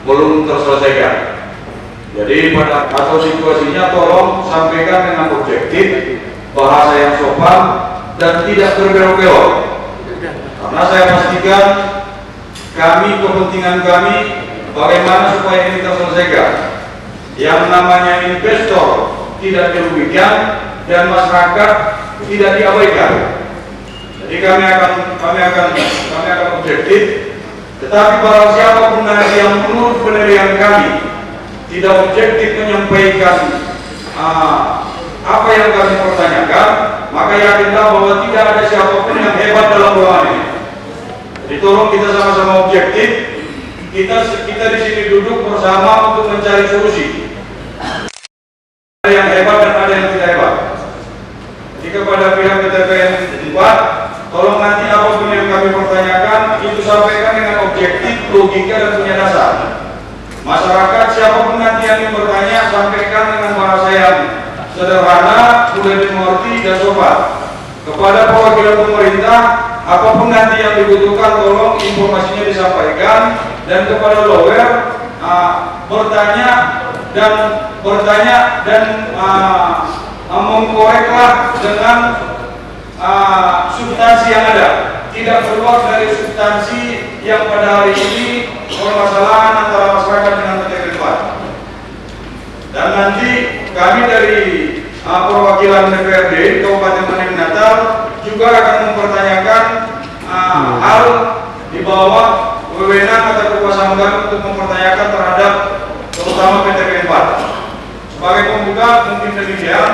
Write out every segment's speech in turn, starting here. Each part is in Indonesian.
belum terselesaikan. Jadi pada atau situasinya tolong sampaikan dengan objektif, bahasa yang sopan dan tidak berbelok-belok. Karena saya pastikan kepentingan kami bagaimana supaya ini terselesaikan. Yang namanya investor tidak dirugikan dan masyarakat tidak diabaikan. Jadi kami akan objektif. Tetapi barang siapapun nanti yang menurut penilaian kami tidak objektif menyampaikan apa yang kami pertanyakan, maka yakinlah bahwa tidak ada siapapun yang hebat dalam ruangan ini. Jadi tolong kita sama-sama objektif. Kita di sini duduk bersama untuk mencari solusi. Ada yang hebat dan ada yang tidak hebat. Jadi kepada pihak PTPN 4, tolong nanti apapun yang kami pertanyakan itu sampaikan dengan objektif, logika dan punya dasar. Masyarakat siapapun nanti yang bertanya sampaikan dengan bahasa yang sederhana, mudah dimengerti dan sopan. Kepada perwakilan pemerintah, apapun nanti yang dibutuhkan tolong informasinya disampaikan, dan kepada lawyer bertanya dan mengkoreklah dengan substansi yang ada, tidak keluar dari substansi yang pada hari ini permasalahan antara masyarakat dengan PTPN 4. Dan nanti kami dari perwakilan DPRD Kabupaten Manado Natal juga akan mempertanyakan hal di bawah wewenang atau kekuasaan kami untuk mempertanyakan terhadap terutama PTPN 4. Sebagai pembuka mungkin demikian.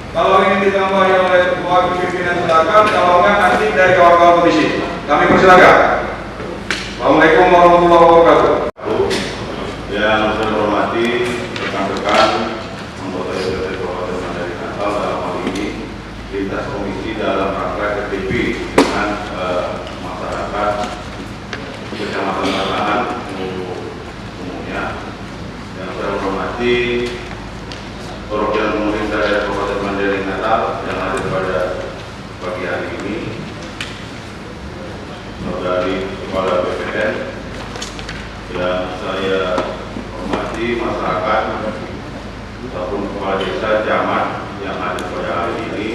Kalau ini ditambahi oleh wakil pimpinan silakan, kalau enggak nanti dari kawan-kawan komisi. Kami persilakan. Assalamualaikum warahmatullahi wabarakatuh. Yang saya hormati rekan-rekan anggota DPRD Kabupaten Mandailing Natal dalam hal ini lintas komisi dalam rangka KTP dengan masyarakat Kecamatan Talangan umumnya. Yang saya hormati perwakilan pemerintah daerah Kabupaten Mandailing Natal yang ada pada pagi hari ini, saudari Kepala BPN, yang saya hormati masyarakat ataupun kepala desa camat yang ada pada hari ini,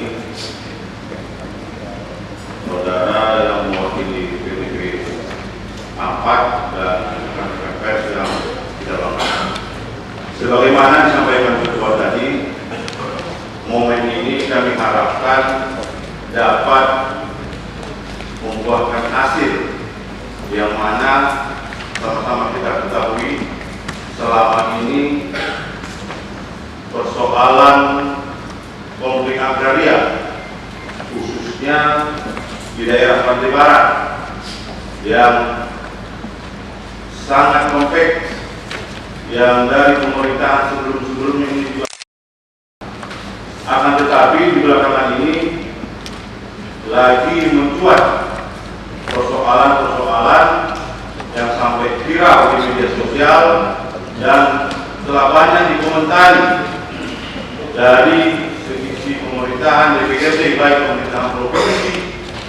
saudara yang mewakili PTP 4 dan rekan-rekan pers yang tidak banggakan. Sebagaimana disampaikan ketua tadi, momen ini kami harapkan dapat membuahkan hasil yang mana sama-sama kita ketahui selama ini persoalan konflik agraria khususnya di daerah Pantai Barat yang sangat kompleks, yang dari pemerintahan sebelum-sebelumnya ini juga, akan tetapi di belakangan ini lagi mencuat persoalan-persoalan yang sampai viral di media sosial dan telah banyak dikomentari dari segi pemerintahan DPRD, baik pemerintahan provinsi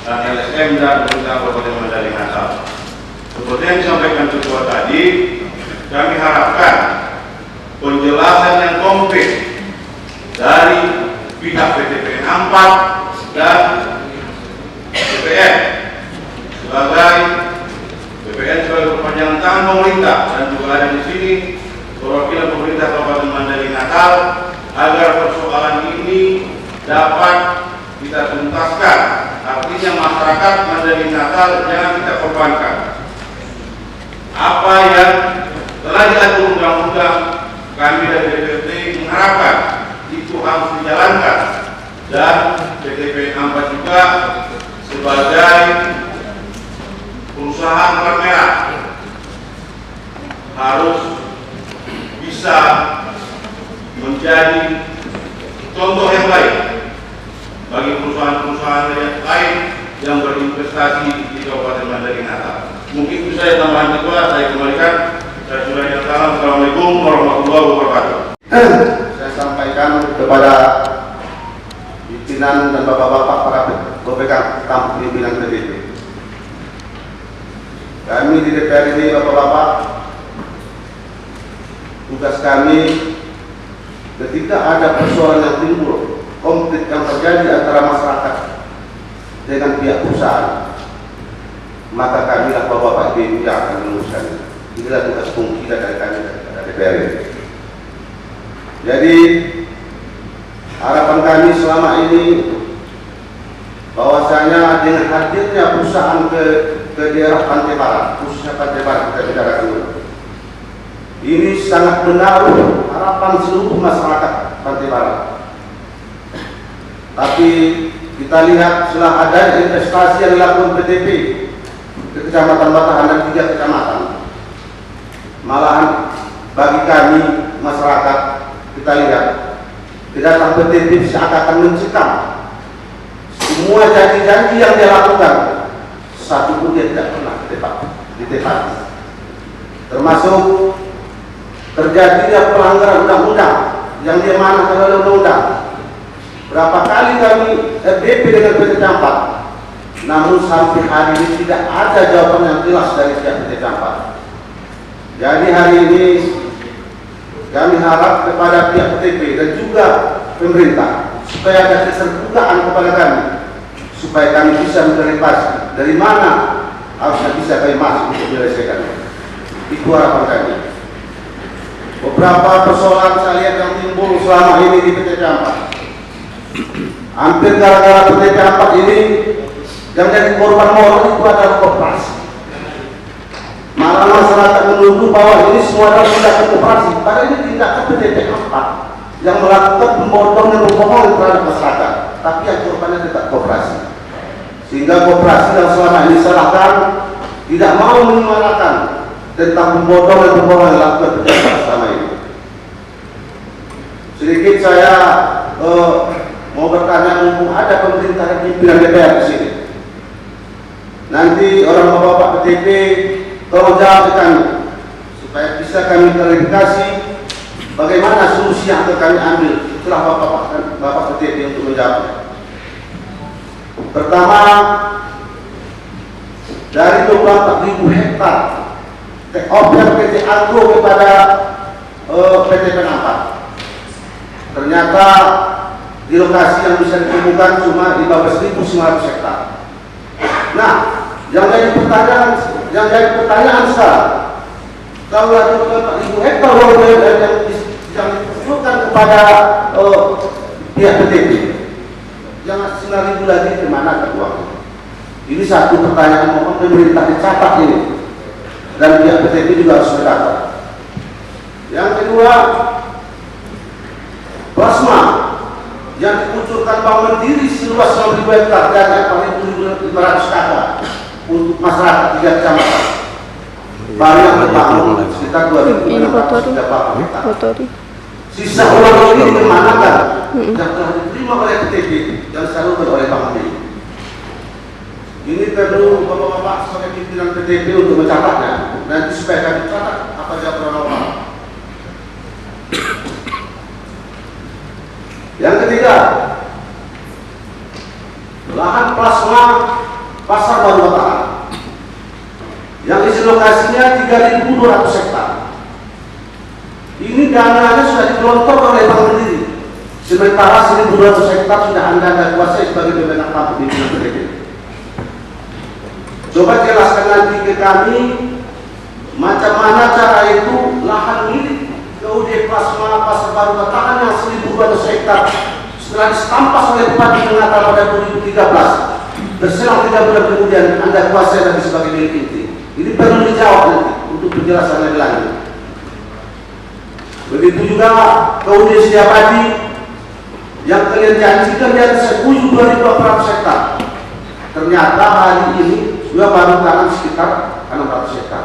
dan LSM dan pemerintahan Kabupaten Mandailing Natal. Seperti yang disampaikan ketua tadi, kami harapkan penjelasan yang konkret dari pihak PTPN 4 dan BPN sebagai perpanjangan tangan pemerintah, dan juga ada di sini perwakilan pemerintah Kabupaten Mandailing Natal, agar persoalan ini dapat kita tuntaskan. Artinya masyarakat Mandailing Natal jangan kita korbankan. Apa yang telah diatur undang-undang, kami dari DPRD mengharapkan itu harus dijalankan, dan PTPN 4 juga sebagai perusahaan plat merah harus bisa menjadi contoh yang baik bagi perusahaan-perusahaan lain yang berinvestasi di Kabupaten Mandailing Natal. Mungkin itu saya tambahan kedua, saya kembalikan. Saya sudah nyatakan. Assalamualaikum warahmatullahi wabarakatuh. Saya sampaikan kepada pimpinan dan bapak-bapak para BPK tamu pimpinan PTP. Kami di DPR ini, bapak-bapak, tugas kami ketika ada persoalan yang timbul, konflik yang terjadi antara masyarakat dengan pihak perusahaan, maka kami lah Bapak Ibu yang akan meneruskan. Inilah tugas fungsi dari kami dari DPR. Jadi harapan kami selama ini bahwasanya dengan hadirnya perusahaan ke daerah Pantai Barat, khususnya Pantai Barat kita bicarakan dulu. Ini sangat menaruh harapan seluruh masyarakat Pantai Barat. Tapi kita lihat setelah ada investasi yang dilakukan PTP ke Kecamatan Batahan dan 3 kecamatan, malahan bagi kami masyarakat kita lihat kedatangan PTP seakan-akan mencekam semua janji-janji yang dia lakukan, satu pun dia tidak pernah ditepati. Termasuk terjadinya pelanggaran undang-undang yang dia manahkan oleh undang-undang. Berapa kali kami FDP dengan PT Campak, namun sampai hari ini tidak ada jawaban yang jelas dari pihak PT Campak. Jadi hari ini kami harap kepada pihak PTP dan juga pemerintah supaya ada keterbukaan kepada kami, supaya kami bisa menerima dari mana harusnya bisa kami masuk untuk menyelesaikan. Itu harapan kami. Beberapa persoalan saya lihat yang timbul selama ini di PT Campak, hampir gara-gara PT Campak ini yang jadi korban moral itu adalah koperasi. Malah masyarakat menuduh bahwa ini semua adalah tindakan koperasi, padahal ini tindakan PT Campak yang melakukan pembodohan dan pembohongan terhadap masyarakat, tapi yang korbannya tetap koperasi. Sehingga koperasi yang selama ini disalahkan tidak mau menyuarakan tentang pembodohan dan pembohongan yang dilakukan PT Campak selama ini. Sedikit saya mau bertanya, mumpung ada pemerintah dan pimpinan DPR di sini. Nanti orang bapak PTP tolong jawab ke kami supaya bisa kami klarifikasi bagaimana solusi yang akan kami ambil setelah bapak PTP untuk menjawab. Pertama, dari 24.000 hektar take over PT Agro kepada PT Penampak, ternyata di lokasi yang bisa ditemukan cuma 15.900 hektar. Nah, yang jadi pertanyaan sekarang, kalau ada 4.000 hektar yang diperlukan kepada pihak PTP, yang 9.000 lagi kemana uangnya? Ini satu pertanyaan, mohon pemerintah dicatat ini, dan pihak PTP juga harus mencatat. Yang kedua, plasma yang dikucurkan Bank Mandiri seluas 6.000 hektar dan 4.500 kakak untuk masyarakat 3 kecamatan. Baru yang terbangun sekitar 2.600 hektar. Sisa uang ini dimanakan yang telah diterima oleh PTP yang disalurkan oleh Bank Mandiri. Ini perlu bapak-bapak sebagai pimpinan PTP untuk mencatatnya. Nanti supaya kami catat apa jawaban orang. Yang ketiga, lahan plasma Pasar Baru Batahan yang isi lokasinya 3.200 hektar. Ini dananya sudah digelontorkan oleh Bank Mandiri, sementara 1.200 hektar sudah Anda kuasai sebagai pemenang tampuk di PTP. Coba jelaskan nanti ke kami macam mana cara itu lahan milik KUD Plasma Pasar Baru Batahan yang 1.200 hektar setelah disetampas oleh Bupati Ternate pada 2013, berselang 3 bulan kemudian Anda kuasai lagi sebagai milik inti. Ini perlu dijawab nanti untuk penjelasan lebih lanjut. Begitu juga KUD Setiabadi yang kalian janjikan di atas 2.400 hektar, ternyata hari ini sudah baru tanam sekitar 600 hektar.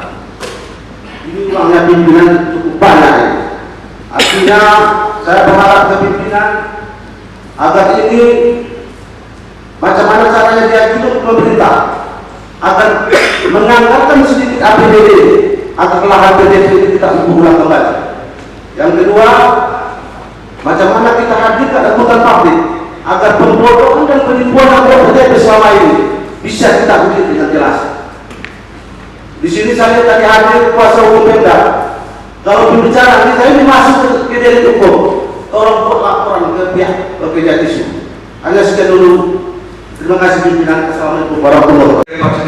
Ini uangnya pimpinan cukup banyak ini. Artinya saya berharap ke pimpinan agar ini macam mana caranya diajukan ke pemerintah agar menganggarkan sedikit APBD agar lahan PTP itu tidak berulang kembali. Yang kedua, macam mana kita hadirkan angkutan publik agar pembodohan dan penipuan anggota PTP selama ini bisa kita uji dengan jelas. Di sini saya tadi hadir kuasa hukum Pemda Kalau berbicara kita ini masuk ke delik hukum, tolong buat laporan ke pihak Kejatisu. Hanya sekian dulu. Terima kasih pimpinan. Assalamualaikum warahmatullahi wabarakatuh.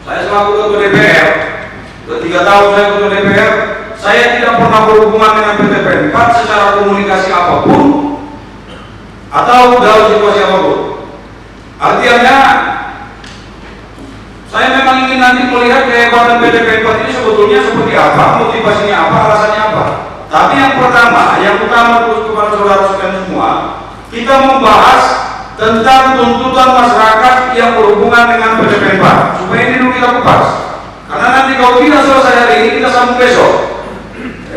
Saya selaku ketua DPR, sudah 3 tahun saya ketua DPR, saya tidak pernah berhubungan dengan PTPN 4 secara komunikasi apapun atau dalam situasi apapun. Artinya, saya memang ingin nanti melihat kehebatan PTPN 4 ini sebetulnya seperti apa, motivasinya apa, alasannya apa. Tapi yang utama terus kepada saudara sekalian semua, kita membahas tentang tuntutan masyarakat yang berhubungan dengan PTPN 4 supaya ini dulu kita kupas. Karena nanti kalau tidak selesai hari ini kita sambung besok.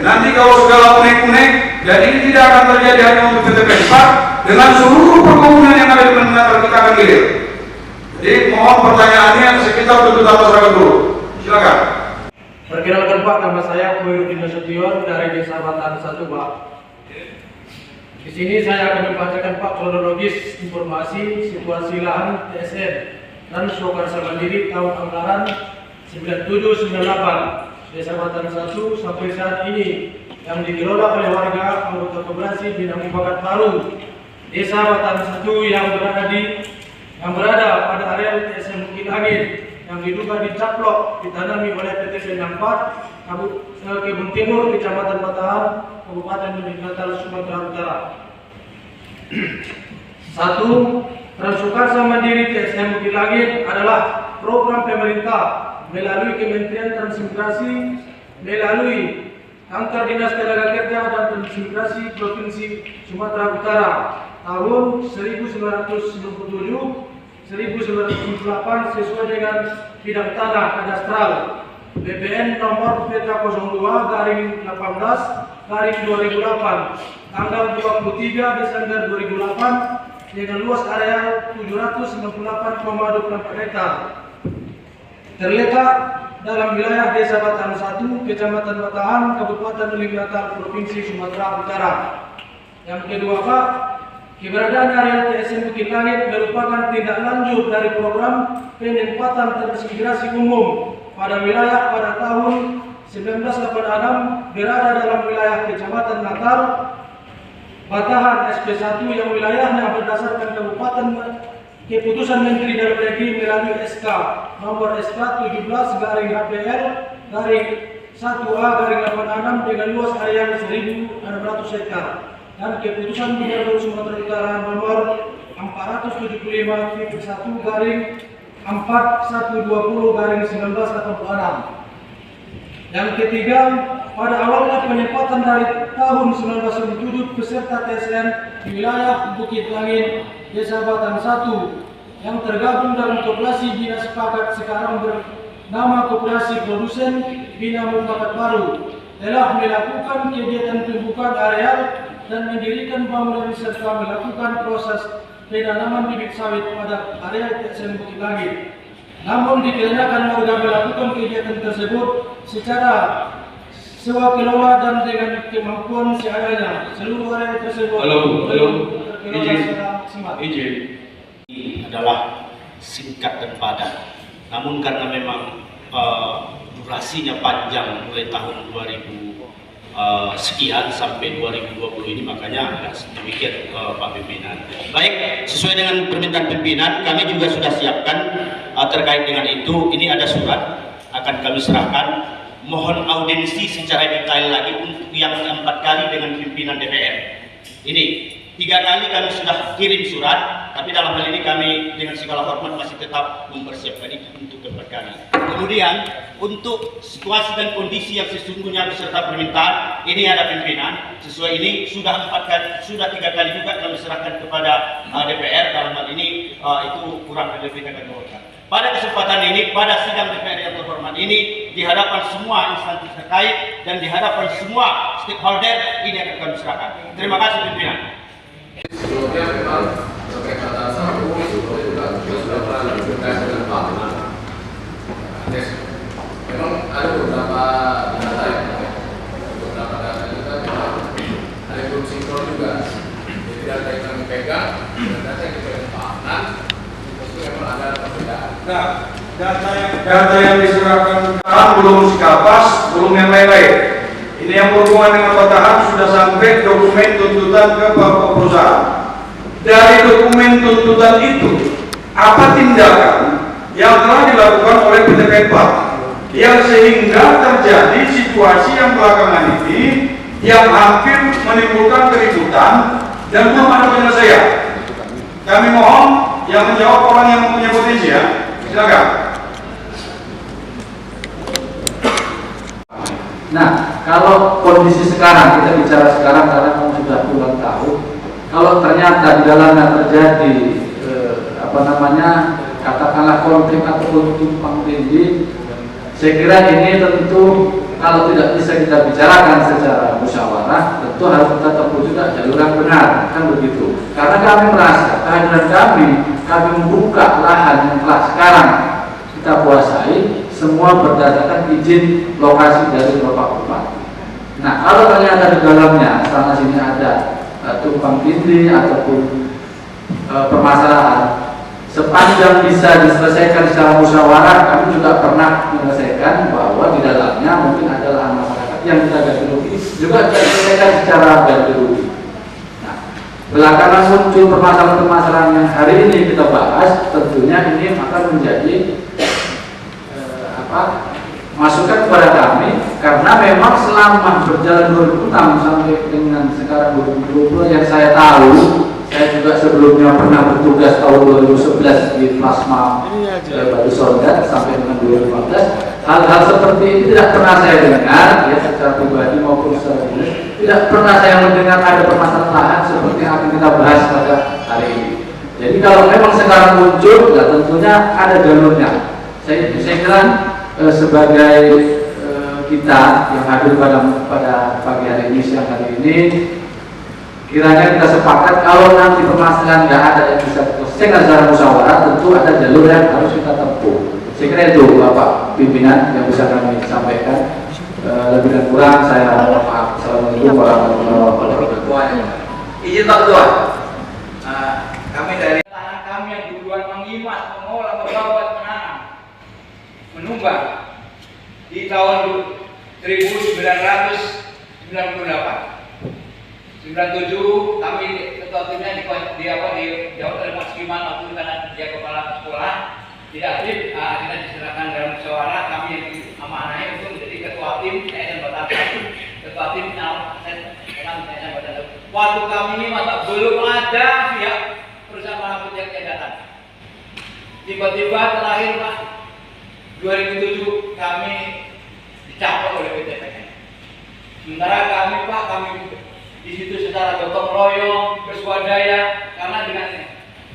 Nanti kalau segala unek-unek dan ini tidak akan terjadi hanya untuk PTPN 4 dengan seluruh perkebunan yang ada di Natal kita akan gilir. Jadi mohon pertanyaannya sekitar tuntutan masyarakat dulu. Silakan. Perkenalkan Pak, nama saya Koirudin Nasution dari Desa Batan 1, Pak. Di sini saya akan membacakan Pak kronologis informasi situasi lahan TSN dan Swakarsa Mandiri tahun anggaran 9798 Desa Batan 1 sampai saat ini yang dikelola oleh warga anggota koperasi Bina Bakat Baru Desa Batan 1 yang berada pada area TSN Bukit Angin yang diduga dicaplok ditanami oleh PT Sendang 4 Kebun Timur Kecamatan Batahan Kabupaten Natal Sumatera Utara. 1. Transsukarsa Mandiri TSN Bukit Angin adalah program pemerintah melalui Kementerian Transmigrasi melalui Kantor Dinas Tenaga Kerja dan Transmigrasi Provinsi Sumatera Utara tahun 1997-1998 sesuai dengan bidang tanah kadastral BPN nomor peta 02/18/2008 tanggal 23 Desember 2008 dengan luas area 798,24 hektar terletak dalam wilayah Desa Batan 1, Kecamatan Batahan, Kabupaten Natal, Provinsi Sumatera Utara. Yang kedua, Pak, keberadaan area TSN Bukit Langit merupakan tindak lanjut dari program penempatan transmigrasi umum pada wilayah pada tahun 1986 berada dalam wilayah Kecamatan Natal, Batahan SP1 yang wilayahnya berdasarkan kabupaten Keputusan Menteri Dalam Negeri melalui SK nomor SK 17/HPL/1A/86 dengan luas area 1.600 hektar dan Keputusan Gubernur Sumatera Utara nomor 471/1-4/1986. Yang ketiga, pada awalnya penempatan dari tahun 1997 peserta TSN di wilayah Bukit Langit Desa Batan 1 yang tergabung dalam koperasi Bina Sepakat sekarang bernama Koperasi Produsen Bina Bakat Baru telah melakukan kegiatan pembukaan areal dan mendirikan bangunan serta melakukan proses penanaman bibit sawit pada area TSN Bukit Langit. Namun dikarenakan warga melakukan kegiatan tersebut secara sewa kelola dan dengan kemampuan seadanya, seluruh area tersebut izin adalah singkat dan padat. Namun karena memang durasinya panjang mulai tahun 2000 sekian sampai 2020 ini, makanya demikian Pak Pimpinan. Baik, sesuai dengan permintaan pimpinan, kami juga sudah siapkan terkait dengan itu. Ini ada surat akan kami serahkan. Mohon audiensi secara detail lagi untuk yang keempat kali dengan pimpinan DPR. Ini 3 kali kami sudah kirim surat, tapi dalam hal ini kami dengan segala hormat masih tetap mempersiapkan itu untuk keempat kali. Kemudian untuk situasi dan kondisi yang sesungguhnya beserta permintaan, ini ada pimpinan. Sesuai ini sudah 3 kali juga kami serahkan kepada DPR. Dalam hal ini itu kurang lebih kami mohonkan. Pada kesempatan ini, pada sidang DPR yang terhormat ini, di hadapan semua instansi terkait dan di hadapan semua stakeholder, ini akan kami serahkan. Terima kasih pimpinan. Sebelumnya memang terkait kata satu itu juga sudah pernah berkait dengan Pak. Memang ada beberapa data yang beberapa data juga memang ada belum sinkron juga. Jadi data yang kami pegang dan data yang dipegang Pak Adnan itu memang ada perbedaan. Nah, data yang diserahkan sekarang belum sikapas, belum yang lain-lain. Ini yang berhubungan dengan Bataan sudah sampai dokumen tuntutan ke beberapa perusahaan. Dari dokumen tuntutan itu, apa tindakan yang telah dilakukan oleh PT Pempat yang sehingga terjadi situasi yang belakangan ini yang hampir menimbulkan keributan dan belum ada penyelesaian. Kami mohon yang menjawab orang yang mempunyai potensi ya. Silakan. Nah, kalau kondisi sekarang, kita bicara sekarang karena kamu sudah puluhan tahun, kalau ternyata di dalamnya terjadi katakanlah konflik ataupun tumpang tindih, saya kira ini tentu kalau tidak bisa kita bicarakan secara musyawarah, tentu harus kita tempuh juga jalur yang benar, kan begitu. Karena kami merasa kehadiran kami membuka lahan yang telah sekarang kita kuasai, semua berdasarkan izin lokasi dari Bapak Bupati. Nah, kalau ternyata di dalamnya sana sini ada tumpang tindih ataupun permasalahan, sepanjang bisa diselesaikan secara musyawarah, kami juga pernah menyelesaikan bahwa di dalamnya mungkin ada lahan masyarakat yang kita ganti rugi, juga bisa diselesaikan secara ganti rugi. Nah, belakangan muncul permasalahan-permasalahan yang hari ini kita bahas, tentunya ini akan menjadi masukan kepada kami, karena memang selama berjalan 2006 sampai dengan sekarang 2020 yang saya tahu, saya juga sebelumnya pernah bertugas tahun 2011 di Plasma Batu Sondat sampai dengan 2015. Hal-hal seperti ini tidak pernah saya dengar, ya secara pribadi maupun secara bisnis, tidak pernah saya mendengar ada permasalahan seperti yang akan kita bahas pada hari ini. Jadi kalau memang sekarang muncul, ya tentunya ada jalurnya. Saya kira sebagai kita yang hadir pada pagi hari ini, siang hari ini, kiranya kita sepakat kalau nanti permasalahan nggak ada yang bisa diselesaikan secara musyawarah, tentu ada jalur yang harus kita tempuh. Saya kira itu Bapak Pimpinan yang bisa kami sampaikan. Lebih dan kurang saya maaf. Assalamualaikum warahmatullahi wabarakatuh. Izin Pak Ketua, kami dari tanah kami yang tujuan mengimas, mengolah, membawa, menanam, menumbang di tahun 1998. 97 kami ketua timnya dijawab oleh Mas Giman waktu itu karena dia kepala sekolah tidak aktif, kita diserahkan dalam musyawarah, kami yang amanahnya untuk menjadi ketua tim TSN Batam. Ketua tim TSN Batam. Waktu kami ini masa belum ada pihak perusahaan pengangkut yang datang. Tiba-tiba terakhir Pak 2007 kami dicapok oleh PTPN. Sementara kami di situ secara gotong royong bersuadaya, karena dengan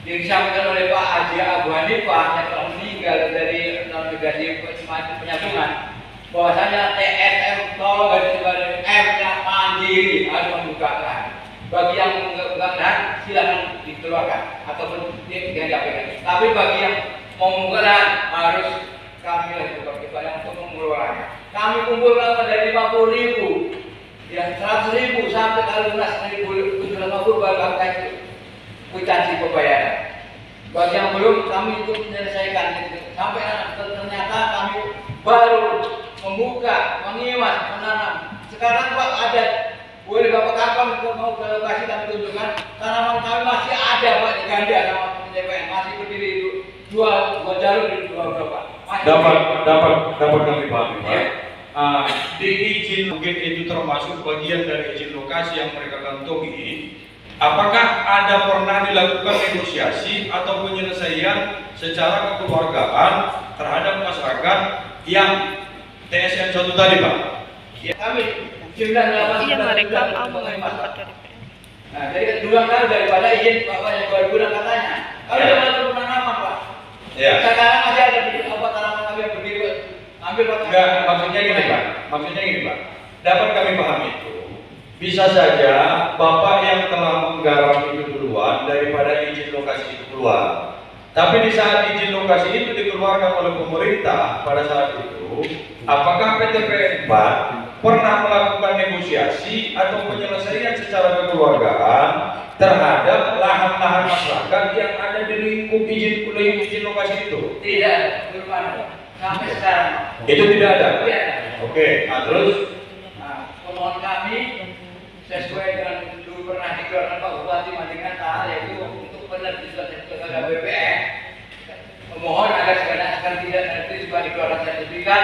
yang disampaikan oleh Pak Haji Abu Hanifah yang telah meninggal dari delegasi penyambungan, bahwasanya TSM tolong garis M-nya mandiri harus membukakan. Bagi yang mengganggu silakan dikeluarkan ataupun diapakan. Tapi bagi yang mau membukakan harus kami lakukan kita yang untuk mengelolanya. Kami kumpulkan dari 50.000. Ya, 100.000 sampai kalau 11.750 baru kami kuitansi pembayaran. Bagi yang belum, kami itu menyelesaikan sampai ternyata kami baru membuka, mengimas, menanam. Sekarang Pak ada, boleh Bapak kapan mau ke lokasi kami tunjukkan, tanaman kami masih ada Pak di ganda sama PTPN, masih berdiri itu dua jalur di dua berapa. Dapat kami pahami Pak. Ya. Di izin mungkin itu termasuk bagian dari izin lokasi yang mereka kantongi. Apakah ada pernah dilakukan negosiasi atau penyelesaian secara kekeluargaan terhadap masyarakat yang TSN 1 tadi Pak? Ya, kami 98 merekam mengemas dari Nah, jadi dua kali daripada izin Bapak yang baru guna katanya. Kalau Ya. ada penanaman Pak. Ya. Sekarang masih ada tanaman kami yang berdiri ambil Pak. Enggak, maksudnya gini Pak. Dapat kami pahami itu. Bisa saja Bapak yang telah menggarap itu duluan daripada izin lokasi itu keluar. Tapi di saat izin lokasi itu dikeluarkan oleh pemerintah pada saat itu, apakah PT PN4 pernah melakukan negosiasi atau penyelesaian secara kekeluargaan terhadap lahan-lahan masyarakat yang ada di lingkup izin lokasi itu? Tidak, belum ada. Sampai sekarang. Itu tidak ada. Tidak. Oke, terus sesuai dengan dulu pernah dikeluarkan Pak Bupati Madinata, yaitu untuk penerbitan sertifikat BPN. Mohon agar sekarang tidak nanti juga dikeluarkan sertifikat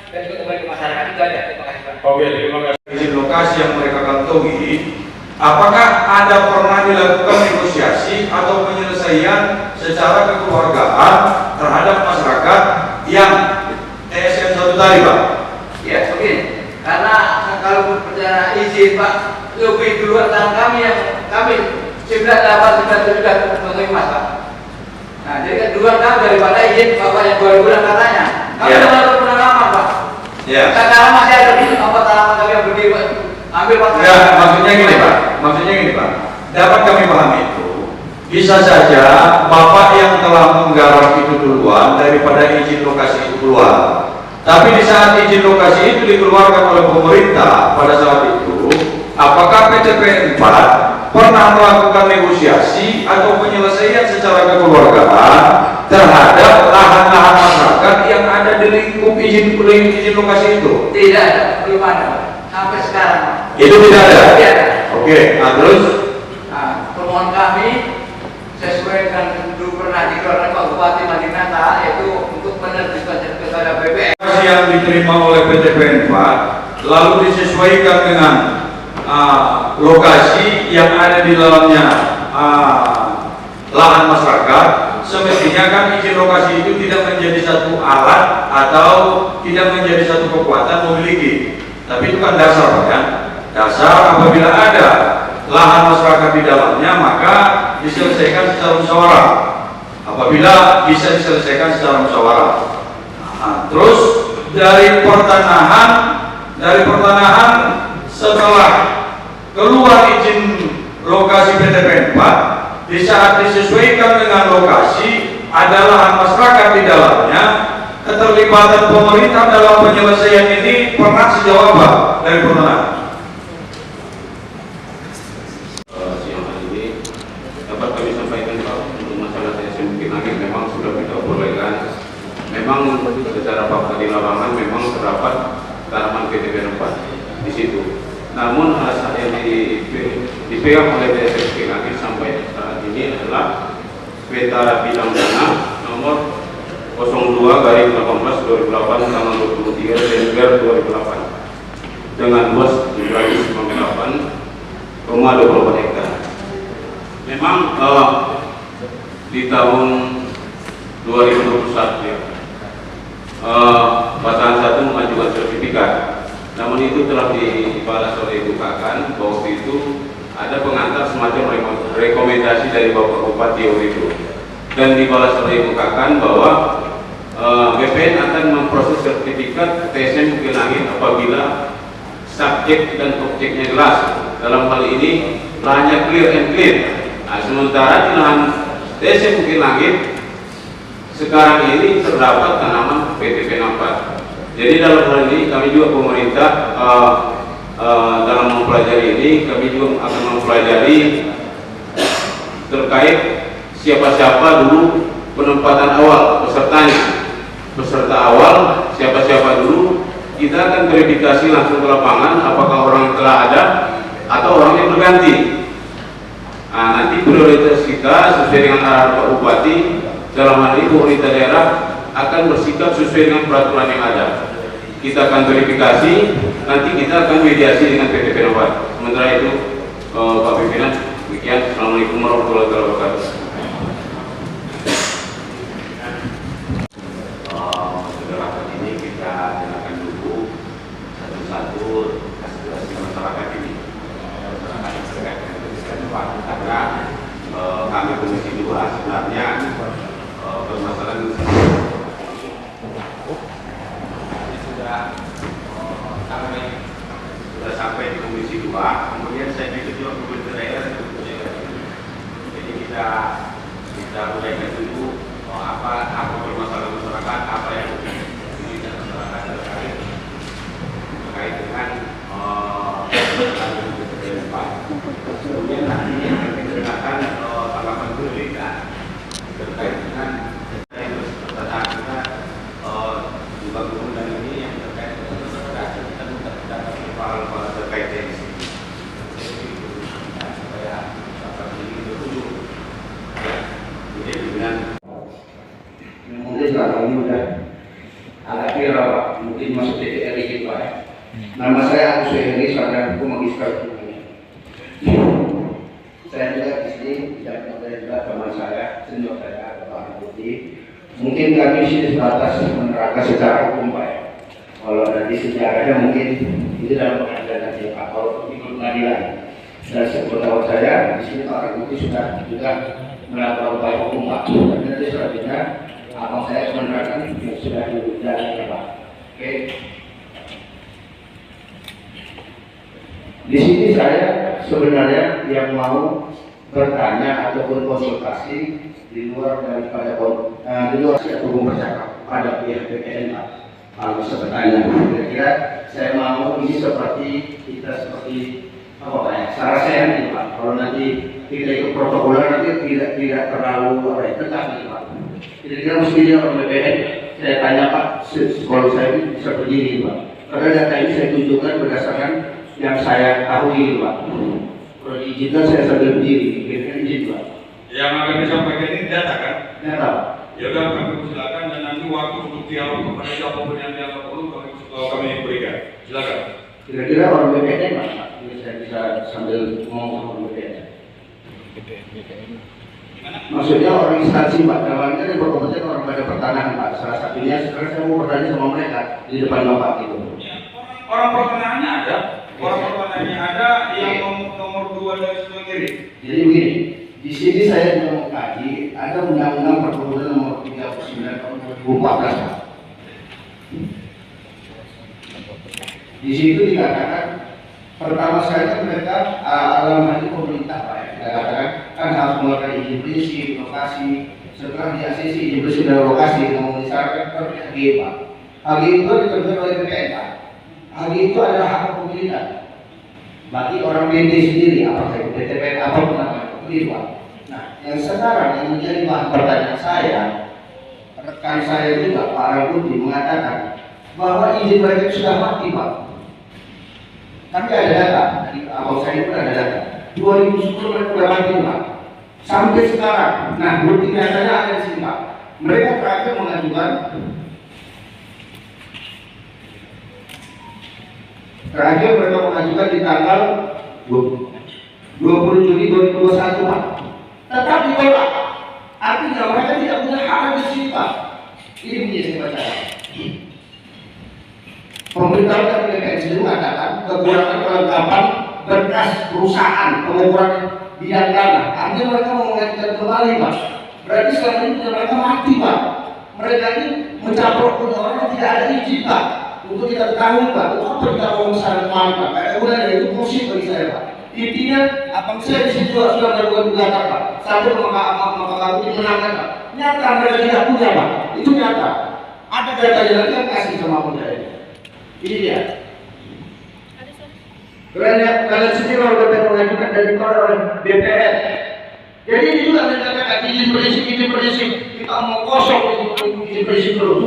dan juga kembali ke masyarakat. Itu aja. Terima kasih Pak. Oke, terima kasih. Izin lokasi yang mereka kantongi, apakah ada pernah dilakukan negosiasi atau penyelesaian secara kekeluargaan terhadap masyarakat yang TSM 1 tadi, Pak? Ya, begini. Karena kalau berbicara izin Pak, lebih duluan tangan kami yang kami 98 sudah menerima Pak. Nah, jadi kan duluan kami daripada izin Bapak yang 2 bulan katanya. Kami sudah melakukan pengalaman Pak. Ya. Sekarang masih ada di tanaman kami yang berdiri Pak. Ambil Pak. Ya, maksudnya gini Pak. Maksudnya gini Pak. Dapat kami pahami itu. Bisa saja Bapak yang telah menggarap itu duluan daripada izin lokasi itu keluar. Tapi di saat izin lokasi itu dikeluarkan oleh pemerintah pada saat itu, apakah PTPN 4 pernah melakukan negosiasi atau penyelesaian secara kekeluargaan terhadap lahan-lahan masyarakat yang ada di lingkup izin lokasi itu? Tidak ada, belum ada sampai sekarang. Itu tidak ada? Tidak ada. Oke, nah terus? Nah, permohonan kami sesuai dengan dulu pernah dikeluarkan Pak Bupati Madinata, yaitu untuk penerbitan sertifikat BPN yang diterima oleh PTPN 4 lalu disesuaikan dengan lokasi yang ada di dalamnya lahan masyarakat. Semestinya kan izin lokasi itu tidak menjadi satu alat atau tidak menjadi satu kekuatan memiliki, tapi itu kan dasar kan? Dasar apabila ada lahan masyarakat di dalamnya maka diselesaikan secara musyawarah. Apabila bisa diselesaikan secara musyawarah. Terus dari pertanahan setelah keluar izin lokasi PTPN 4, di saat disesuaikan dengan lokasi ada lahan masyarakat di dalamnya, keterlibatan pemerintah dalam penyelesaian ini pernah sejauh apa dari pertanahan? Siang hari ini dapat kami sampaikan Pak, untuk masalah TSM Bukit Langit memang sudah kita bolehkan. Memang secara fakta di lapangan memang terdapat tanaman PTPN 4 di situ. Namun saat yang dipegang oleh TSM Bukit Langit sampai saat ini adalah peta bidang tanah nomor 02/18/2008 tanggal 23 Desember 2008 dengan luas 798,24 hektar. Memang di tahun 2021 ya, Bataan 1 mengajukan sertifikat. Namun itu telah dibalas oleh Ibu Kakan bahwa itu ada pengantar semacam rekomendasi dari Bapak Bupati waktu itu, dan dibalas oleh Ibu Kakan bahwa BPN akan memproses sertifikat TSM Bukit Langit apabila subjek dan objeknya jelas. Dalam hal ini lahannya clear and clear. Nah, sementara di lahan TSM Bukit Langit sekarang ini terdapat tanaman PTPN 4. Jadi dalam hal ini kami juga pemerintah dalam mempelajari ini, kami juga akan mempelajari terkait siapa-siapa dulu penempatan awal pesertanya. Peserta awal siapa-siapa dulu, kita akan verifikasi langsung ke lapangan apakah orang yang telah ada atau orang yang berganti. Nah, nanti prioritas kita sesuai dengan arahan Pak Bupati, dalam hal ini pemerintah daerah akan bersikap sesuai dengan peraturan yang ada. Kita akan verifikasi, nanti kita akan mediasi dengan PTPN 4. Sementara itu Pak Pimpinan, demikian. Assalamualaikum warahmatullahi wabarakatuh. Setelah ini kita dengarkan dulu satu-satu aspirasi masyarakat ini. Masyarakat yang terkait dengan PTPN 4, karena kami Komisi 2 sebenarnya permasalahan sudah sampai di Komisi 2, kemudian saya pikir juga pemerintah daerah. Jadi kita mulai dulu apa permasalahan masyarakat, apa yang diinginkan masyarakat terkait dengan PTPN 4. Kemudian nanti akan didengarkan tanggapan pemerintah terkait dengan pertanyaan kita juga kemudian ini yang terkait dengan masyarakat. Kita minta pendapat kepala terkait dengan ini. ini udah agak viral Pak, mungkin masuk DPR dikit Pak. Nama saya Agus Heri, sarjana hukum magister hukum. Saya juga di sini tidak ada juga teman saya, senior saya Pak Putih. Mungkin kami sini sebatas menerangkan secara hukum Pak. Kalau nanti sejarahnya mungkin itu dalam pengadilan nanti Pak, kalau di pengadilan. Dan sepengetahuan saya di sini Pak Putih sudah juga melakukan upaya hukum Pak. Dan nanti selanjutnya abang saya menerangkan yang sudah dijalani Pak. Oke. Di sini saya sebenarnya yang mau bertanya ataupun konsultasi di luar daripada di luar hukum bercakap pada pihak BPN Pak. Kalau bisa bertanya, kira-kira saya mau ini seperti kita seperti apa Pak ya? Cara saya nih Pak. Kalau nanti kita ikut protokoler nanti tidak terlalu apa ya? Tetap nih Pak. Kira-kira mestinya orang BPN saya tanya Pak, kalau saya bisa berdiri Pak. Karena data ini saya tunjukkan berdasarkan yang saya tahu Pak. Kalau diizinkan saya sambil berdiri, berikan izin Pak. Yang akan disampaikan ini data kan? Data. Ya udah kami silakan dan nanti waktu untuk dialog kepada siapapun yang dianggap perlu kami berikan. Silakan. Kira-kira orang BPN Pak, saya bisa sambil ngomong sama orang BPN. Maksudnya orang instansi Pak, namanya yang berkompeten orang pada pertanahan Pak. Salah satunya sekarang saya mau bertanya sama mereka di depan Bapak gitu. Orang pertanyaannya ada. Orang pertanyaannya ada yang nomor 2 dari sebelah kiri. Jadi begini, di sini saya mau kaji ada undang-undang perhubungan nomor 39 tahun 2014. Di situ dikatakan pertama sekali mereka dalam hal ini pemerintah Pak ya, dikatakan kan harus mengeluarkan izin prinsip lokasi, setelah di ACC izin prinsip dan lokasi yang mengisarkan ke HG Pak. HG itu diterima oleh BPN Pak. HG itu adalah hak kepemilikan bagi orang BD sendiri, apakah itu BTPN apapun namanya, Pak. Nah, yang sekarang yang menjadi bahan pertanyaan saya, rekan saya juga Pak Rambudi mengatakan bahwa izin mereka sudah mati Pak. Tapi ada data, dari abang saya pun ada data. 2010 mereka sudah mati Pak. Sampai sekarang, nah bukti nyatanya ada di sini Pak. Mereka terakhir mengajukan di tanggal 20 Juni 2021 Pak. Tetap ditolak. Artinya mereka tidak punya hak di sini Pak. Ini punya saya baca. Pemerintah dan BPN sendiri mengatakan kekurangan kelengkapan berkas perusahaan pengukuran bidang tanah. Artinya mereka mau mengajukan kembali Pak. Berarti selama ini punya mereka mati Pak. Mereka ini mencaplok punya orang yang tidak ada izin Pak. Untuk kita ketahui Pak, itu apa kita mau syarat maaf Pak? Kayak udah itu pusing bagi saya Pak. Intinya, abang saya di situ sudah melakukan gugatan Pak. Sampai Mahkamah Agung menangkan Pak. Nyata mereka tidak punya Pak. Itu nyata. Ada datanya lagi yang kasih sama abang saya. Ini dia. Kalian sendiri kalau BPN mengajukan dan ditolak oleh BPN. Jadi ini juga menyatakan izin berisik. Kita mau kosong izin berisik terus.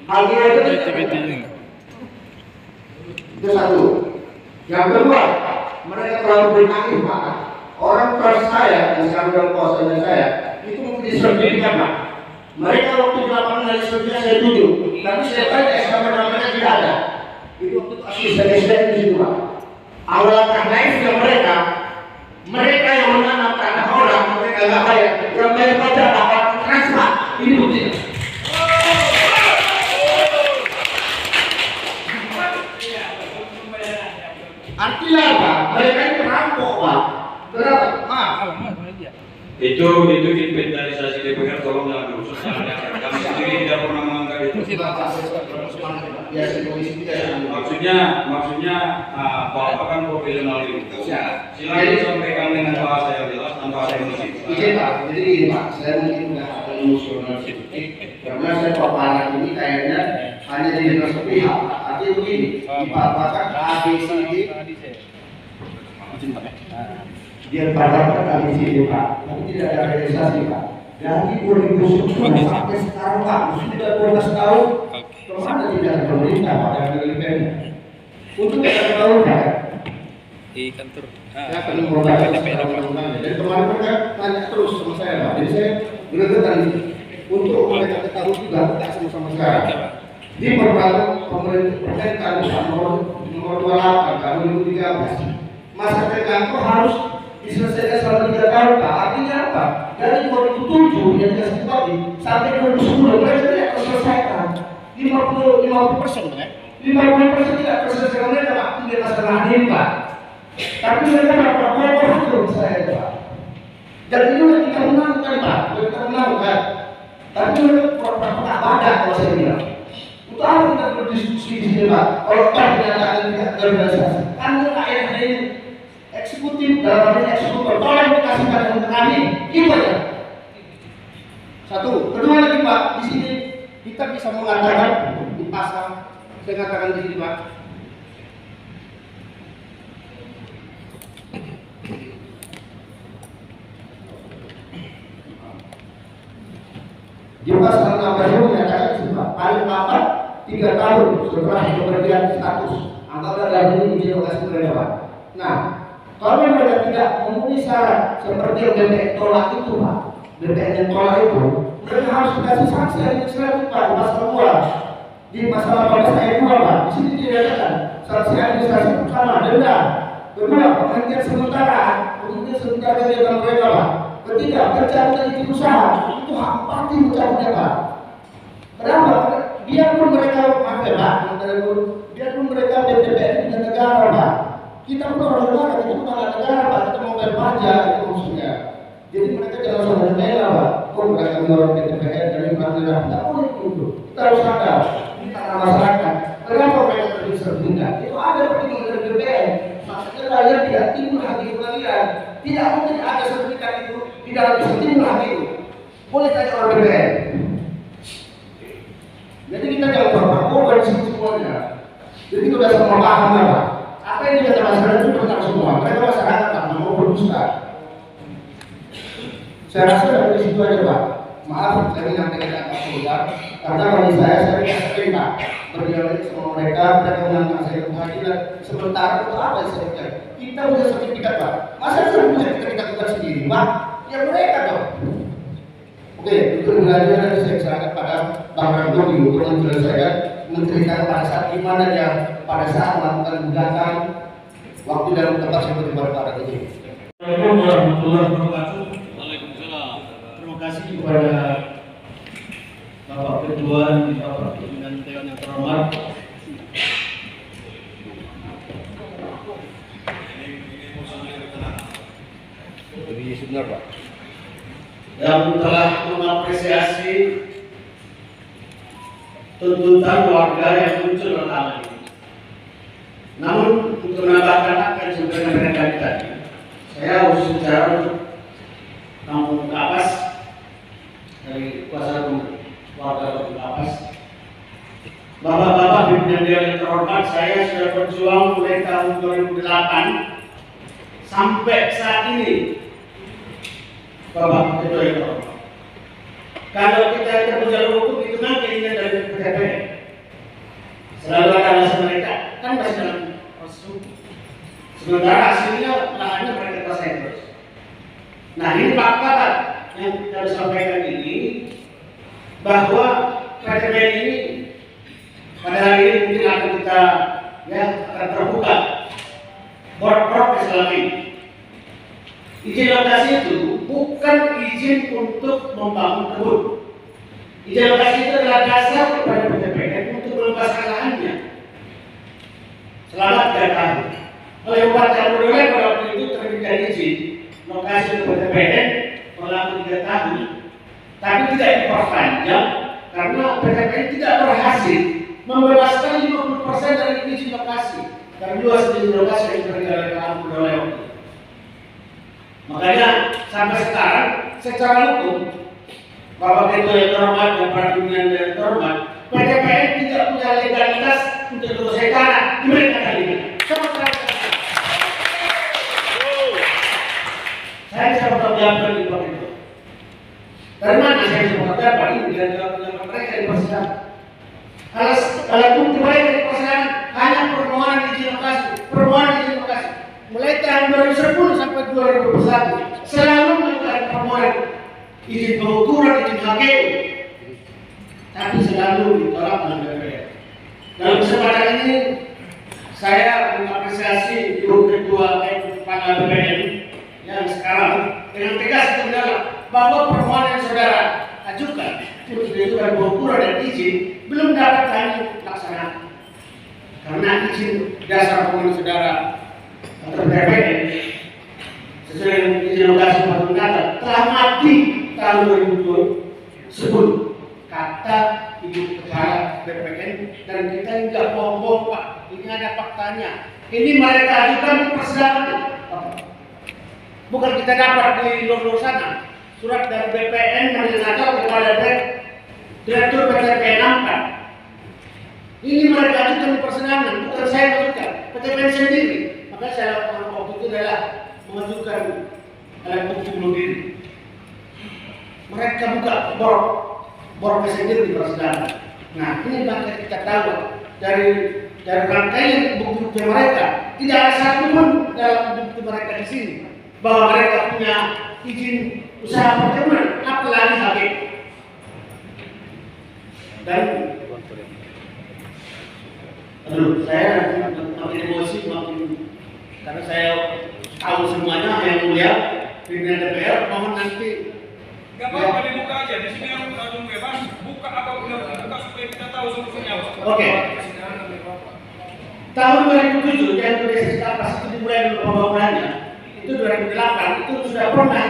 Akhirnya itu satu. Yang kedua, mereka terlalu bernaif Pak. Orang kelas saya yang sekarang dalam kawasan saya itu mungkin disertifikat Pak. Mereka waktu di lapangan dari sertifikat saya tunjuk, tapi saya tanya SKM namanya tidak ada. Itu waktu itu asisten di situ Pak. Alangkah naifnya mereka yang menanam tanah orang, mereka nggak bayar, yang bayar pajak akan transfer. Ini buktinya. Artinya apa? Mereka ini perampok Pak. Berapa? Maaf. Itu inventarisasi DPR tolong jangan diurus. Kami sendiri tidak pernah mengangkat itu. Maksudnya Bapak kan profesional itu. Silakan disampaikan dengan bahasa yang jelas tanpa emosi. Izin Pak, jadi ini Pak, saya mungkin nggak ada emosional sedikit karena saya paparan ini kayaknya hanya didengar sepihak. Artinya begini, dipaparkan ABCD. Dia paparkan ABCD Pak, tapi tidak ada realisasi Pak. Dari 2010 sampai sekarang Pak, sudah 12 tahun. Kemana tidak ada pemerintah Pak yang lebih untuk kita tahu Pak. Di kantor. Saya akan memperbaiki. Jadi kemarin mereka tanya terus sama saya Pak. Jadi saya benar-benar untuk mereka ketahui juga tidak sama-sama sekarang. Di pemerintah nomor 28 tahun 2013, masa tergantung harus diselesaikan selama 3 tahun. Pak, artinya apa? Dari 2007 yang dikasih tadi sampai 2010 mereka tidak terselesaikan. 50% kan? 50% tidak terselesaikan mereka Pak. Tidak masalah ini Pak. Tapi mereka berapa hasil saya Pak. Dan ini udah kita menangkan Pak, udah kita menangkan. Tapi mereka pernah badak kalau saya bilang. Untuk apa kita berdiskusi di sini Pak? Kalau Pak dinyatakan tidak terrealisasi, kan rakyat ini eksekutif dalam arti eksekutor. Tolong dikasih pada kami, itu aja. Satu, kedua lagi Pak, di sini kita bisa mengatakan di pasal, saya katakan di sini Pak. Di pasal 60 menyatakan paling lambat 3 tahun setelah pemberian status anggota dari izin lokasi mereka Pak. Nah, kalau mereka tidak memenuhi syarat seperti yang BPN tolak itu Pak, BPN yang tolak itu, mereka harus dikasih sanksi administratif Pak, pasal 2 di pasal 18 ayat 2 Pak. Di sini dikatakan sanksi administratif pertama denda, kedua penghentian sementara kegiatan mereka Pak, ketiga pencabutan izin usaha, itu hak pasti mencabutnya Pak. Kenapa? Biarpun mereka maaf ya Pak, biarpun mereka BPN punya negara Pak, kita pun orang negara, kita bukan negara Pak, kita mau bayar pajak itu maksudnya. Jadi mereka jangan saudara bela Pak. Kok mereka mendorong BPN dari negara, tidak boleh itu. Kita harus sadar di tengah masyarakat. Kenapa mereka terlibat? Itu ada pertimbangan dari BPN. Maksudnya rakyat tidak timbul hati kalian. Tidak mungkin ada sertifikat itu tidak bisa timbul hati itu. Boleh tanya orang BPN. Jadi kita jangan berpaku di sini semuanya. Jadi kita sudah sama paham Pak. Apa yang dikata masyarakat itu benar semua. Mereka masyarakat tak mau berdusta. Saya rasa dari situ aja Pak. Maaf saya menyampaikan kata keluar karena bagi saya tidak sering Pak berdialog sama mereka menangkan saya ke pengadilan. Sementara itu apa yang saya lakukan? Kita punya sertifikat Pak. Masa saya punya sertifikat kita sendiri Pak? Ya mereka dong. Oke, untuk belajar nanti saya serahkan pada Bang Rangkodi untuk menceritakan pada saat gimana dia pada saat melakukan gugatan waktu dan tempat saya beribadah pada ini. Assalamualaikum warahmatullahi wabarakatuh. Terima kasih kepada Bapak Ketua dan Bapak Pimpinan Dewan yang terhormat. Jadi sebentar Pak. Yang telah mengapresiasi tuntutan warga yang muncul belakangan ini. Namun untuk menambahkan apa yang sudah mereka tadi, saya harus bicara untuk kampung Kapas dari kuasa hukum warga kampung Kapas. Bapak-bapak pimpinan dewan yang terhormat, saya sudah berjuang mulai tahun 2008 sampai saat ini. Bapak Ketua yang terhormat, kalau kita berjalan hukum itu nanti ini dari PPN selalu ada alasan mereka kan masih dalam proses hukum, sementara hasilnya lahannya mereka kuasai terus. Nah ini fakta yang kita harus sampaikan ini bahwa PPN ini pada hari ini mungkin akan kita akan terbuka borok selama ini. Izin lokasi itu bukan izin untuk membangun kebun. Izin lokasi itu adalah dasar kepada PTPN untuk melepaskan lahannya selama 3 tahun. Oleh Bupati Bodolek pada waktu itu terbitkan izin lokasi untuk PTPN selama 3 tahun, tapi tidak diperpanjang karena PTPN tidak berhasil membebaskan 50% dari izin lokasi dan luas izin lokasi yang diberikan oleh Pak Bodolek. Makanya sampai sekarang secara hukum Bapak Ketua yang terhormat dan para pimpinan yang terhormat, PTPN tidak punya legalitas untuk selesai tanah di mereka kali ini. Saya bisa bertanggung di Bapak itu. Dari mana saya bisa bertanggung ini dan jawab mereka di persidangan? Kalau bukti mereka di persidangan hanya permohonan izin lokasi, mulai tahun 2010 sampai 2021 selalu melakukan permohonan izin pengukuran, izin HGU, Dalam kesempatan ini saya mengapresiasi Ibu Ketua Panel BPN yang sekarang dengan tegas menolak bahwa permohonan yang saudara ajukan itu dan pengukuran dan izin belum dapat kami laksanakan karena izin dasar permohonan saudara atau BPN sesuai dengan izin lokasi pembangunan telah mati tahun 2020 sebelum kata Ibu Kepala BPN dan kita tidak bohong Pak, ini ada faktanya. Ini mereka ajukan di persidangan, bukan kita dapat di luar sana. Surat dari BPN mengatur kepada Direktur PT PN 4. Ini mereka ajukan di persidangan, bukan saya ajukan. PT PN sendiri, maka saya waktu itu adalah mengajukan alat bukti bunuh diri. Mereka buka borok sendiri di persidangan. Nah, ini bahkan kita tahu dari rangkaian bukti mereka tidak ada satu pun dalam bukti mereka di sini bahwa mereka punya izin usaha perkebunan, apalagi HGP. Dan saya makin emosi karena saya tahu semuanya yang mulia pimpinan DPR mohon nanti. Gak apa-apa dibuka aja, di sini yang bebas, buka apa buka supaya kita tahu solusinya. Oke. Tahun 2007 yang Desa Kapas itu dimulai dulu pembangunannya, itu 2008 itu sudah pernah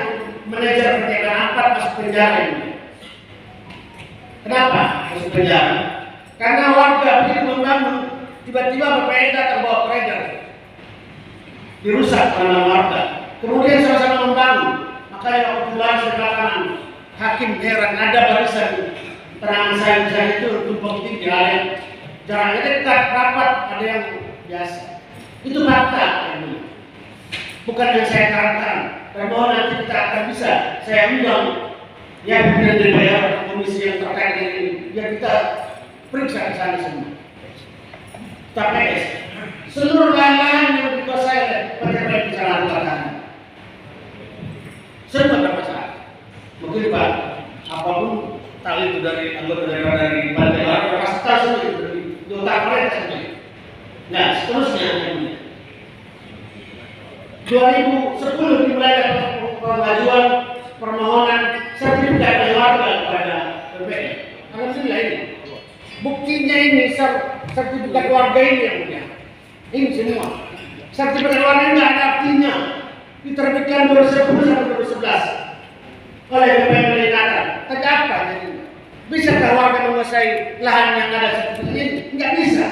manajer perdagangan angkat masuk penjara ini. Kenapa masuk penjara? Karena warga begitu membangun, tiba-tiba BPN datang bawa trader, dirusak oleh warga. Kemudian sama-sama membangun. Makanya waktu bulan sekarang hakim heran ada barisan terangan saya itu tumpang tinggi, ada yang jarangnya dekat, rapat, ada yang biasa. Itu fakta ini. Bukan yang saya katakan. Dan mohon nanti kita akan bisa saya undang yang pimpinan DPR komisi yang terkait dengan ini biar kita periksa di sana semua. TPS seluruh lahan-lahan yang dikuasai oleh pejabat bicara belakang semua bermasalah. Mungkin Pak, apapun tahu itu dari anggota dari partai lain, kapasitas itu di otak mereka sendiri. Nah, seterusnya yang 2010 dimulai pengajuan permohonan sertifikat dari warga kepada BPN. Alhamdulillah ini. Buktinya ini sertifikat warga ini yang punya. Ini semua. Sertifikat warga ini tidak ada artinya. Diterbitkan 2010 sampai 2011 oleh BPN Melinata. Tapi apa jadi? Bisakah warga menguasai lahan yang ada sertifikat ini? Enggak bisa.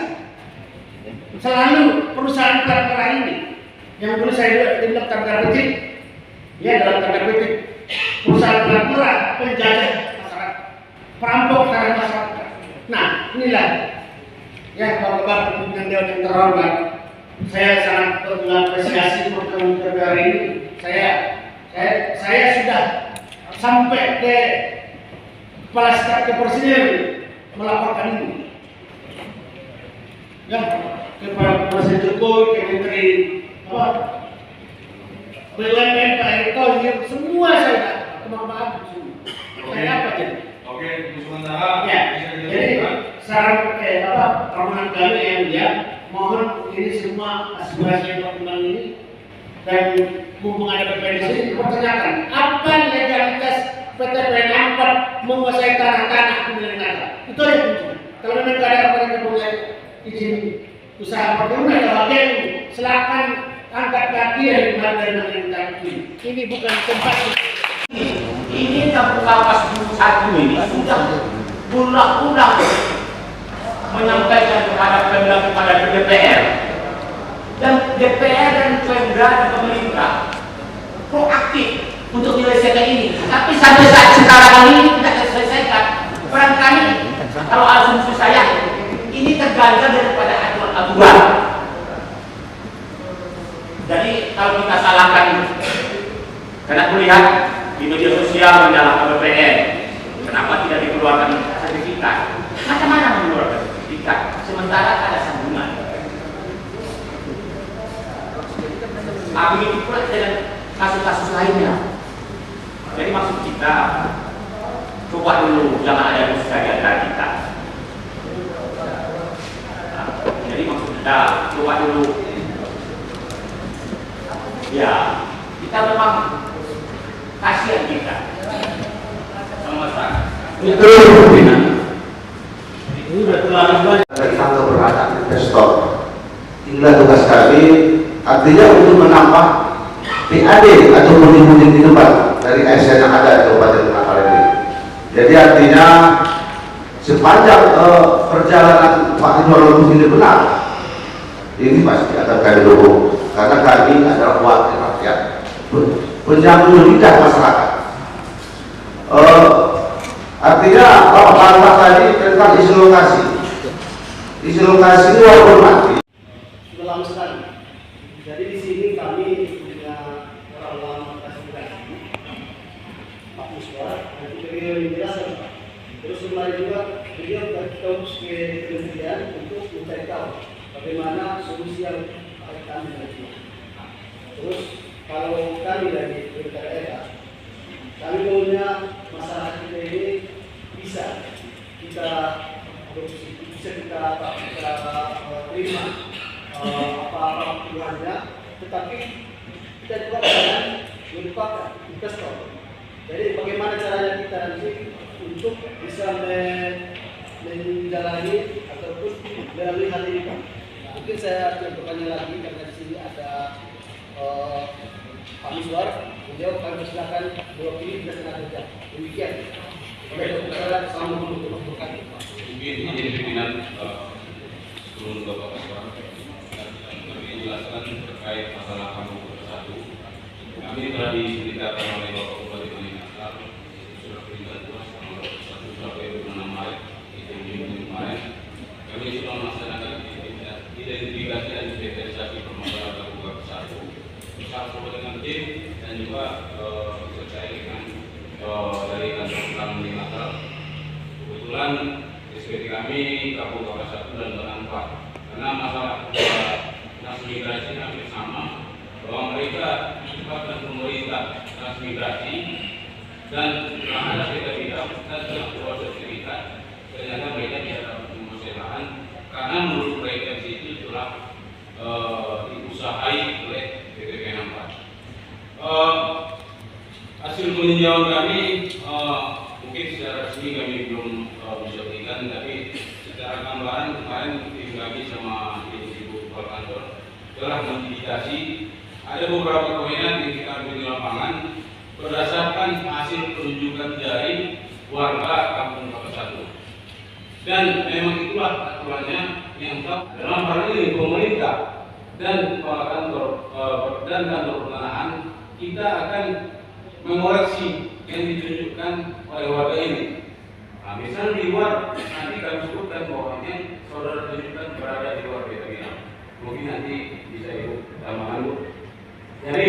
Selalu perusahaan plat merah ini yang dulu saya bilang tanda petik, ya dalam tanda petik perusahaan plat merah penjajah masyarakat, perampok tanah masyarakat. Nah inilah ya bapak-bapak pimpinan dewan yang terhormat. Saya sangat mengapresiasi pertemuan DPR ini. Saya sudah sampai ke kepala staf kepresidenan melaporkan ini. Ya, kepada Presiden Jokowi, ke Menteri BUMN, Pak Erick Thohir, semua saya maaf semua. Saya apa jadi? Oke, sementara. Ya, jadi saran permohonan kami yang dia mohon ini semua aspirasi yang berkembang ini dan mumpung ada BPN di sini dipertanyakan apa legalitas PT PN 4 menguasai tanah-tanah kemudian negara. Itu aja kuncinya. Kalau memang tidak ada mereka punya izin usaha perkebunan atau HGP, silakan angkat kaki dari pemerintah ini. Ini bukan tempat. Ini Kampung Lapas 1 ini sudah berulang-ulang menyampaikan kepada DPR dan DPR dan Pemda dan pemerintah proaktif untuk menyelesaikan ini. Tapi sampai saat sekarang ini tidak terselesaikan. Barangkali kalau asumsi saya ini tergantung daripada aturan. Jadi kalau kita salahkan, karena kulihat di media sosial menyalahkan BPN, kenapa tidak dikeluarkan sertifikat? Macam-mana mengeluarkan sertifikat? Sementara ada sambungan. Begitu pula dengan kasus-kasus lainnya. Jadi maksud kita, coba dulu jangan ada dusta di antara kita. Nah, coba dulu. Ya, kita memang kasihan kita sama masyarakat. Itu udah terlalu banyak. Tentang keberadaan investor. Inilah tugas kami, artinya untuk menambah PAD atau pundi-pundi di tempat dari ASN yang ada di Kabupaten Nakal ini. Jadi artinya sepanjang perjalanan Pak Ridwan ini benar, ini pasti akan kami dukung karena kami adalah wakil rakyat, penjamin lidah masyarakat. Artinya Pak tadi tentang isi lokasi ini walaupun mati. Sudah lama sekali. Jadi di sini kami punya orang lama transmigrasi, Pak Muswa, nanti beliau menjelaskan. Terus kemarin juga beliau bertemu ke kementerian untuk mencari tahu bagaimana solusi yang akan kami nanti. Terus kalau kami dari pemerintah daerah, kami maunya masyarakat kita ini bisa kita terima apa keluhannya, tetapi kita juga jangan melupakan investor. Jadi bagaimana caranya kita nanti untuk bisa menjalani ataupun melalui hal ini. Mungkin saya bertanya lagi karena di sini ada Pak Miswar, beliau akan persilakan mewakili dinas tenaga kerja. Demikian. Mungkin izin pimpinan sebelum Bapak Miswar menjelaskan terkait masalah kampung bersatu. Kami telah diberitakan oleh Bapak Bupati Makassar surat perintah tugas nomor 1 sampai 26 Maret itu minggu kemarin. Kami sudah melaksanakan identifikasi dan inventarisasi permasalahan kampung bersatu bersama dengan tim dan juga disertai dengan dari kantor Bank Makassar. Kebetulan SPT kami kampung bersatu dan bermanfaat karena masalah transmigrasi hampir sama, bahwa mereka menyebabkan pemerintah transmigrasi dan ada kita dalam proses cerita ternyata mereka tidak dapat permasalahan karena menurut mereka di situ telah diusahai oleh PTP 4. Hasil peninjauan kami mungkin secara resmi kami belum bisa berikan, tapi secara gambaran kemarin tim kami sama ibu kantor telah mengidentifikasi ada beberapa kewenangan yang kita ambil di lapangan berdasarkan hasil penunjukan dari warga kampung Kapasatu. Dan memang itulah aturannya yang dalam hal ini pemerintah dan kepala kantor dan kantor pertanahan kita akan mengoreksi yang ditunjukkan oleh warga ini. Nah, misalnya di luar nanti kami sebutkan bahwanya saudara tunjukkan berada di luar PTP. Mungkin nanti bisa ibu tambahkan bu. Jadi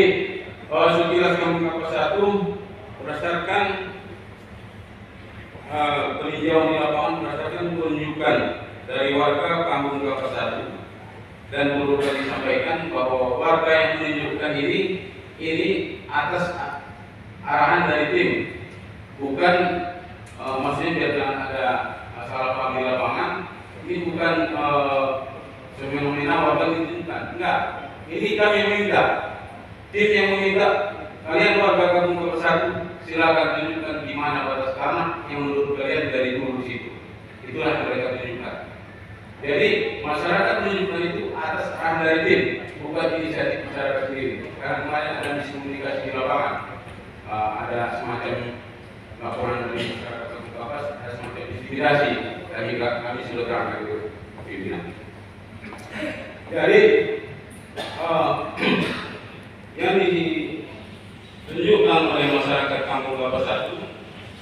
sekilas kampung Kapasatu berdasarkan peninjauan di lapangan berdasarkan penunjukan dari warga kampung Kapasatu dan perlu disampaikan bahwa warga yang menunjukkan ini atas arahan dari tim, bukan maksudnya biar jangan ada masalah paham di lapangan. Ini bukan fenomena warga ditunjukkan, enggak. Ini kami yang meminta, tim yang meminta kalian warga kampung Kapasatu silakan tunjukkan di mana batas tanah yang menurut kalian dari dulu di situ. Itulah yang mereka tunjukkan. Jadi masyarakat menunjukkan itu atas arahan dari tim, bukan inisiatif masyarakat sendiri. Karena kemarin ada miskomunikasi di lapangan. Ada semacam laporan dari masyarakat Kampung Kapas, ada semacam intimidasi dan juga kami sudah terangkan itu pimpinan. Jadi yang ditunjukkan oleh masyarakat Kampung Kapasatu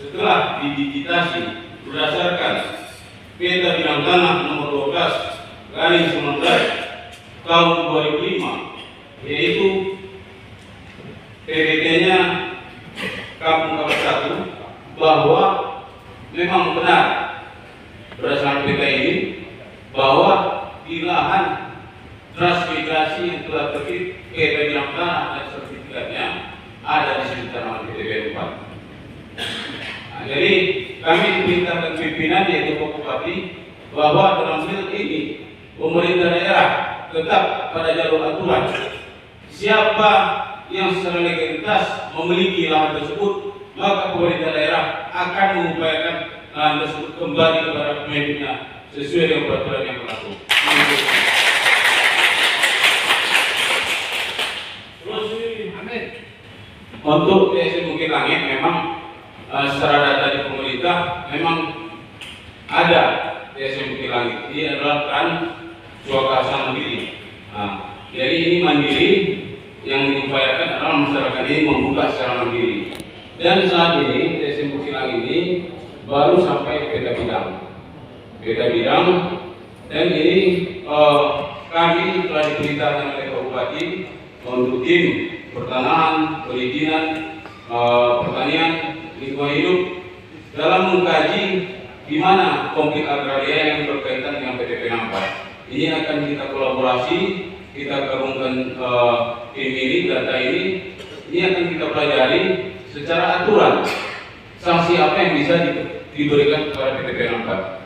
setelah didigitasi berdasarkan Peta Bidang Tanah nomor 12/19 tahun 2005, yaitu PBT-nya Kampung Kapasatu, bahwa memang benar berdasarkan peta ini bahwa di lahan transmigrasi yang telah terbit Peta Bidang Tanah dan sertifikatnya ada di sekitar nama PTP 4. Nah, jadi kami diperintahkan pimpinan yaitu Pak Bupati bahwa dalam hal ini pemerintah daerah tetap pada jalur aturan. Siapa yang secara legalitas memiliki lahan tersebut, maka pemerintah daerah akan mengupayakan lahan tersebut kembali kepada pemiliknya sesuai dengan peraturan yang berlaku. Terus, untuk TSM Bukit Langit memang secara data di pemerintah memang ada TSM Bukit Langit. Ini adalah kan swakarsa mandiri. Jadi ini mandiri, yang diupayakan adalah masyarakat ini membuka secara mandiri. Dan saat ini TSM Bukit Langit ini baru sampai peta bidang, dan ini kami telah diperintahkan oleh Pak Bupati untuk tim pertanahan, perizinan, pertanian, lingkungan hidup dalam mengkaji di mana konflik agraria yang berkaitan dengan PTP 64. Ini akan kita kolaborasi, kita gabungkan tim ini, data ini akan kita pelajari secara aturan sanksi apa yang bisa diberikan kepada PTP 64.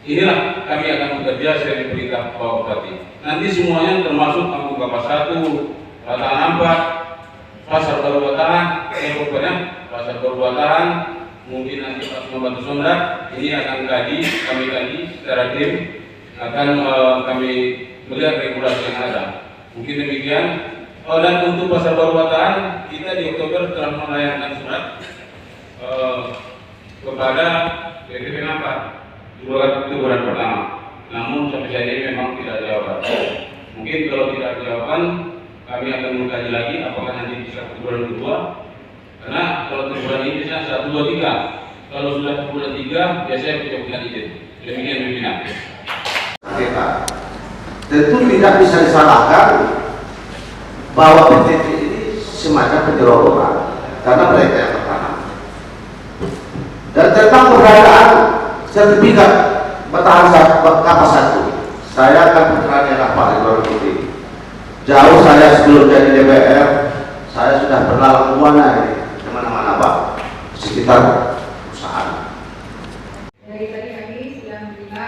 Inilah kami akan bekerja sesuai perintah Pak Bupati. Nanti semuanya termasuk kampung kapas 1, Bataan 4, Pasar Baru Bataan, Pasar Baru Bataan, mungkin nanti Pak Membantu Sonda, ini akan kami kaji secara tim, akan kami melihat regulasi yang ada. Mungkin demikian. Dan untuk Pasar Baru Bataan, kita di Oktober telah melayangkan surat kepada PTP 64 itu bulan pertama. Namun sampai saat ini memang tidak ada jawaban. Mungkin kalau tidak ada jawaban, kami akan mengkaji lagi apakah nanti bisa ke bulan kedua. Karena kalau ke bulan ini bisa 1, 2, 3. Kalau sudah ke bulan 3, biasanya pencabutan izin. Demikian pimpinan. Kita tentu tidak bisa disalahkan bahwa PTP ini semacam penyerobotan karena mereka yang pertama. Dan tentang keberadaan sertifikat bertahan kapas 1, saya akan bertanya Pak Ridwan Putri. Jauh saya sebelum jadi DPR, saya sudah berlalang buana ini kemana-mana Pak, sekitar perusahaan. Dari tadi kami sudah menerima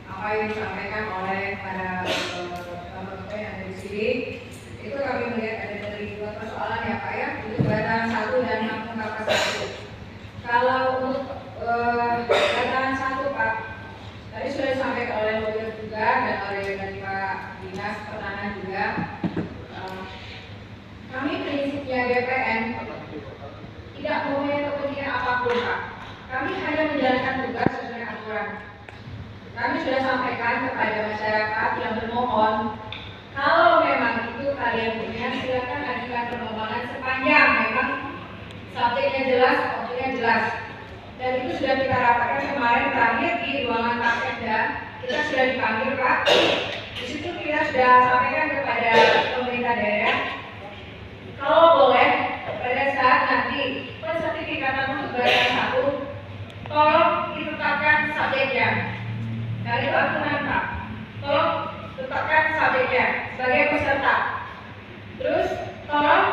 apa yang disampaikan oleh para teman-teman yang ada di sini. Itu kami melihat ada dari 2 persoalan ya Pak ya, itu bertahan 1 dan kampung kapas 1. Kalau untuk data 1 Pak, tadi sudah disampaikan oleh lawyer juga dan oleh dari Pak Dinas Pertanahan juga. Kami prinsipnya BPN tidak mempunyai kepentingan apapun Pak. Kami hanya menjalankan tugas sesuai aturan. Kami sudah sampaikan kepada masyarakat yang bermohon, kalau memang itu kalian punya, silakan ajukan permohonan sepanjang memang subjeknya jelas, objeknya jelas. Dan itu sudah kita rapatkan kemarin terakhir di ruangan Pak Sekda. Kita sudah dipanggil Pak. Di situ kita sudah sampaikan kepada pemerintah daerah, kalau boleh pada saat nanti pensertifikatan untuk bertahan 1, tolong ditetapkan subjeknya. Dan itu aturan Pak. Tolong tetapkan subjeknya sebagai peserta. Terus tolong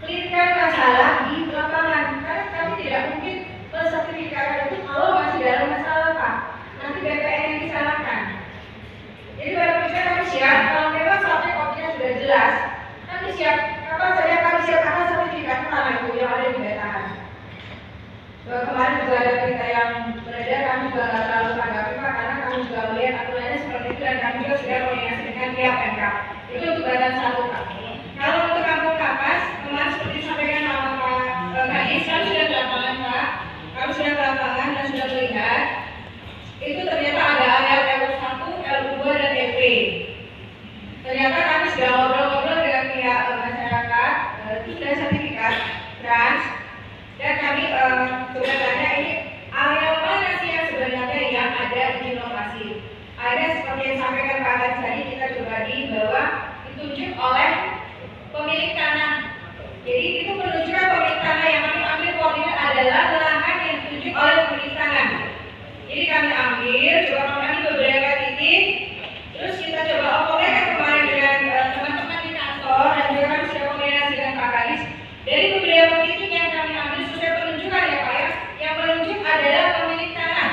clearkan masalah di lapangan, karena kami tidak mungkin bersertifikat itu kalau masih dalam masalah Pak. Nanti BPN yang disalahkan. Jadi pada prinsipnya kami siap, kalau memang subjek objeknya sudah jelas, kami siap, kapan saja kami siap akan sertifikat pertama itu yang ada di BPN. Kemarin juga ada berita yang beredar, kami juga nggak terlalu tanggapi Pak, karena kami juga melihat aturannya seperti itu dan kami juga sudah koordinasi dengan pihak PMK. Itu untuk badan 1 Pak. Kalau untuk kampung kapas, kemarin seperti disampaikan sama Pak Kadis, kami sudah ke lapangan Pak. Kami sudah ke lapangan dan sudah melihat itu ternyata ada LU1, LU2 dan LP. Ternyata kami sudah ngobrol-ngobrol dengan pihak masyarakat, itu sudah sertifikat trans. Dan kami sebenarnya ini area mana sih yang sebenarnya yang ada di lokasi. Ada seperti yang disampaikan Pak Kadis tadi, kita berbagi bahwa ditunjuk oleh pemilik tanah. Jadi itu menunjukkan pemilik tanah yang kami ambil koordinat adalah lahan yang ditunjuk oleh pemilik tanah. Jadi kami ambil, coba kami ambil beberapa titik, terus kita coba operasikan kemarin dengan teman-teman di kantor dan juga kami sudah koordinasi dengan Pak Kadis. Dari beberapa titik yang kami ambil sesuai penunjukan ya Pak ya, yang menunjuk adalah pemilik tanah.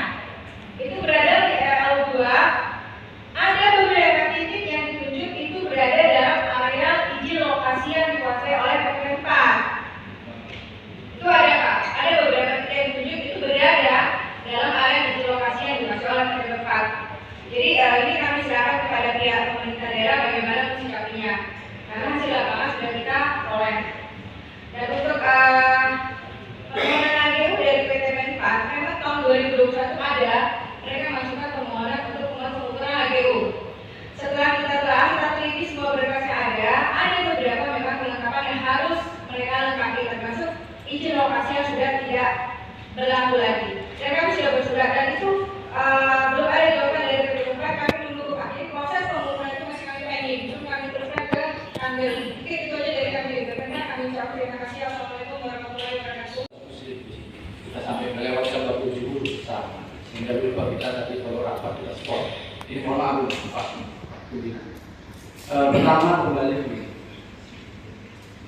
Itu berada di LU2. Ada beberapa hal ini kami serahkan kepada pihak pemerintah daerah bagaimana mensikapinya. Karena hasil lapangan sudah kita oleh. Dan untuk permohonan AGU dari PT Menpan, memang tahun 2021 ada mereka masukkan permohonan untuk pengukuran AGU. Setelah kita telah teliti semua berkas yang ada beberapa memang kelengkapan yang harus mereka lengkapi, termasuk izin lokasi yang sudah tidak berlaku lagi. Dan kami sudah bersurat dan itu belum ada jawaban dari PT Menpan. Kami menunggu Pak. Jadi proses pengumuman itu masih kami pending. Belum kami teruskan ke kantor. Mungkin itu aja dari kami. Kami ucapkan terima kasih. Assalamualaikum warahmatullahi wabarakatuh. Kita sampai melewati 47 bersama, sehingga lupa kita tadi kalau rapat kita stop. Ini mohon maaf Pak. Pertama kembali begini.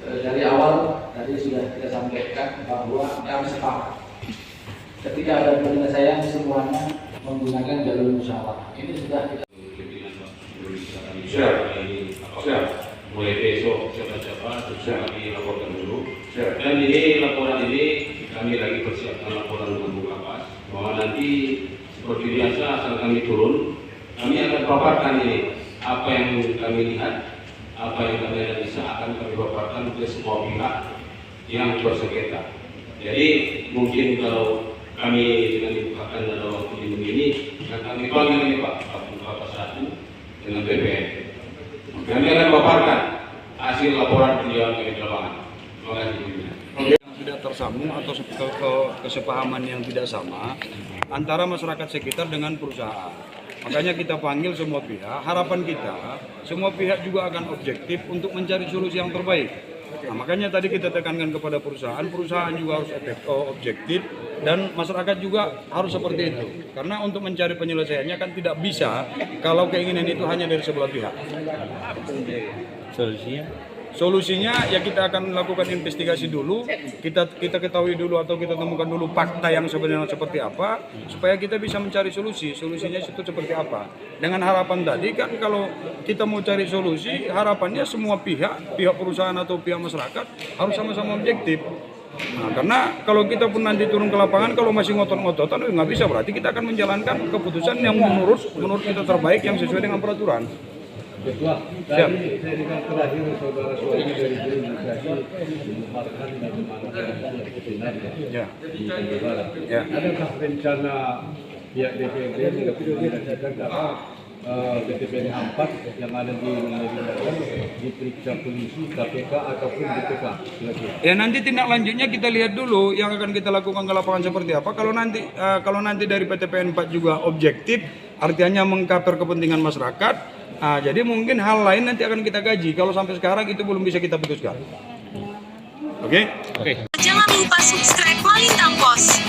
Dari awal tadi sudah kita sampaikan bahwa kami sepakat ketika ada penyelesaian semuanya menggunakan jalur musyawarah. Ini sudah kita mulai besok siapa-siapa sudah kami laporkan dulu. Dan ini laporan ini kami lagi persiapkan laporan dengan Bung Kapas bahwa nanti seperti biasa saat kami turun kami akan paparkan ini apa yang kami lihat, apa yang kami analisa akan kami paparkan ke semua pihak yang bersengketa. Jadi mungkin kalau kami dengan dibukakan dalam waktu ini akan kami panggil ini Pak Bung Kapas 1 dengan BPN. Kami akan paparkan hasil laporan penjualan kami di lapangan. Terima kasih. Yang tidak tersambung atau kesepahaman yang tidak sama antara masyarakat sekitar dengan perusahaan. Makanya kita panggil semua pihak, harapan kita semua pihak juga akan objektif untuk mencari solusi yang terbaik. Nah, makanya tadi kita tekankan kepada perusahaan juga harus objektif dan masyarakat juga harus seperti itu. Karena untuk mencari penyelesaiannya kan tidak bisa kalau keinginan itu hanya dari sebelah pihak. Solusinya ya kita akan melakukan investigasi dulu, kita ketahui dulu atau kita temukan dulu fakta yang sebenarnya seperti apa, supaya kita bisa mencari solusi. Solusinya itu seperti apa? Dengan harapan tadi kan kalau kita mau cari solusi, harapannya semua pihak perusahaan atau pihak masyarakat harus sama-sama objektif. Nah, karena kalau kita pun nanti turun ke lapangan kalau masih ngotot-ngototan nggak bisa, berarti kita akan menjalankan keputusan yang menurut kita terbaik yang sesuai dengan peraturan. Ketua, tadi saya dengar terakhir saudara-saudara dari Imigrasi memaparkan bagaimana sebenarnya di Tanjung Barat. Adakah rencana pihak DPRD menginvestigasikan karena PTPN 4 yang ada di Medan diperiksa polisi, KPK ataupun BPK? Ya nanti tindak lanjutnya kita lihat dulu yang akan kita lakukan ke lapangan seperti apa. Kalau nanti dari PTPN 4 juga objektif, artinya mengcover kepentingan masyarakat. Nah, jadi mungkin hal lain nanti akan kita gaji. Kalau sampai sekarang itu belum bisa kita putuskan. Oke? Jangan lupa subscribe Malintang Pos.